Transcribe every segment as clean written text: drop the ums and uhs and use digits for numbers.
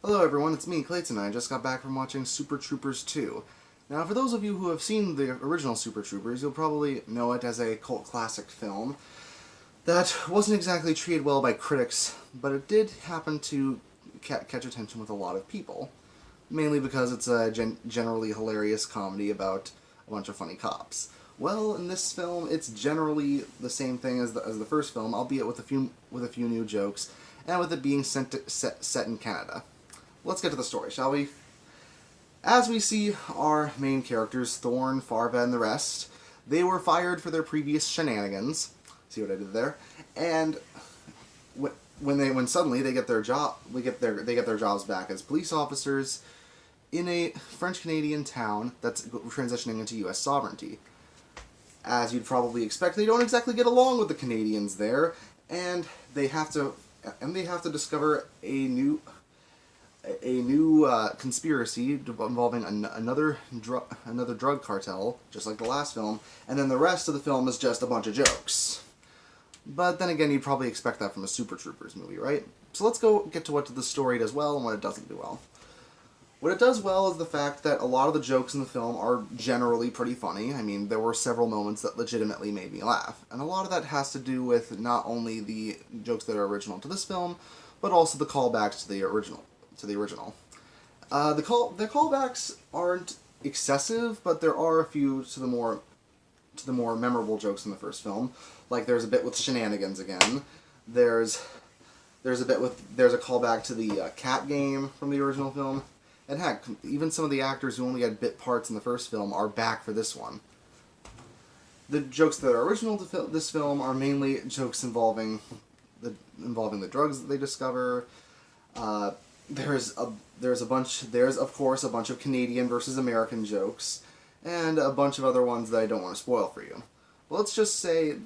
Hello everyone, it's me, Clayton, and I just got back from watching Super Troopers 2. Now, for those of you who have seen the original Super Troopers, you'll probably know it as a cult classic film that wasn't exactly treated well by critics, but it did happen to catch attention with a lot of people, mainly because it's a generally hilarious comedy about a bunch of funny cops. Well, in this film, it's generally the same thing as the first film, albeit with a few new jokes, and with it being set in Canada. Let's get to the story, shall we? As we see our main characters, Thorn, Farva, and the rest, they were fired for their previous shenanigans. See what I did there? And when suddenly they get their jobs back as police officers in a French-Canadian town that's transitioning into U.S. sovereignty. As you'd probably expect, they don't exactly get along with the Canadians there, and they have to discover a new conspiracy involving another drug cartel, just like the last film, and then the rest of the film is just a bunch of jokes. But then again, you'd probably expect that from a Super Troopers movie, right? So let's get to what the story does well and what it doesn't do well. What it does well is the fact that a lot of the jokes in the film are generally pretty funny. I mean, there were several moments that legitimately made me laugh, and a lot of that has to do with not only the jokes that are original to this film, but also the callbacks to the original. The callbacks aren't excessive, but there are a few to the more memorable jokes in the first film. Like there's a bit with Shenanigans again. There's a callback to the cat game from the original film. And heck, even some of the actors who only had bit parts in the first film are back for this one. The jokes that are original to this film are mainly jokes involving the drugs that they discover. There's of course a bunch of Canadian versus American jokes, and a bunch of other ones that I don't want to spoil for you. But let's just say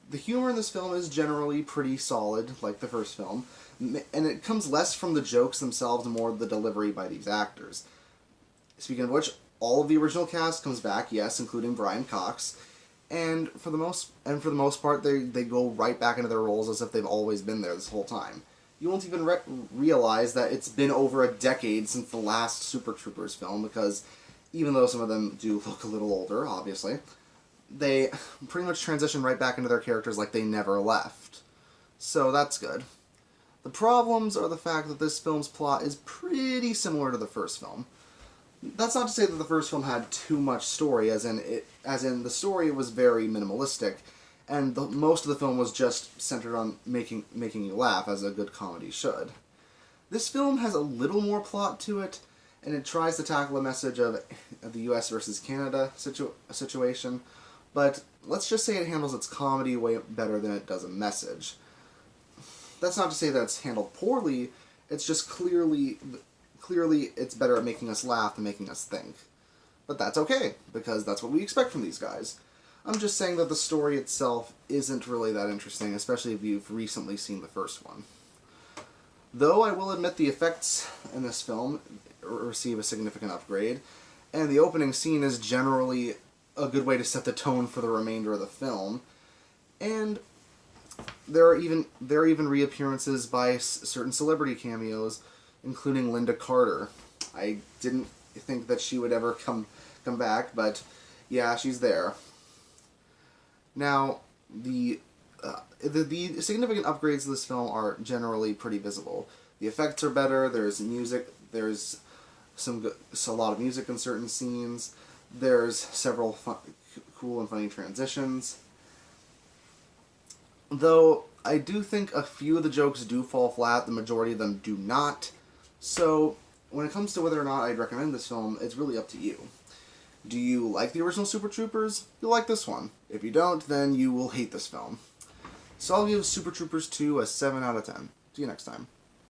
the humor in this film is generally pretty solid, like the first film, and it comes less from the jokes themselves and more the delivery by these actors. Speaking of which, all of the original cast comes back, yes, including Brian Cox, and for the most part, they go right back into their roles as if they've always been there this whole time. You won't even realize that it's been over a decade since the last Super Troopers film, because even though some of them do look a little older, obviously, they pretty much transition right back into their characters like they never left. So that's good. The problems are the fact that this film's plot is pretty similar to the first film. That's not to say that the first film had too much story, as in the story was very minimalistic, and most of the film was just centered on making you laugh, as a good comedy should. This film has a little more plot to it, and it tries to tackle a message of the U.S. versus Canada situation, but let's just say it handles its comedy way better than it does a message. That's not to say that it's handled poorly, it's just clearly it's better at making us laugh than making us think. But that's okay, because that's what we expect from these guys. I'm just saying that the story itself isn't really that interesting, especially if you've recently seen the first one. Though I will admit the effects in this film receive a significant upgrade, and the opening scene is generally a good way to set the tone for the remainder of the film, and there are even reappearances by certain celebrity cameos, including Linda Carter. I didn't think that she would ever come back, but yeah, she's there. Now, the significant upgrades to this film are generally pretty visible. The effects are better. There's music. There's a lot of music in certain scenes. There's several cool and funny transitions. Though I do think a few of the jokes do fall flat, the majority of them do not. So when it comes to whether or not I'd recommend this film, it's really up to you. Do you like the original Super Troopers? You'll like this one. If you don't, then you will hate this film. So I'll give Super Troopers 2 a 7 out of 10. See you next time.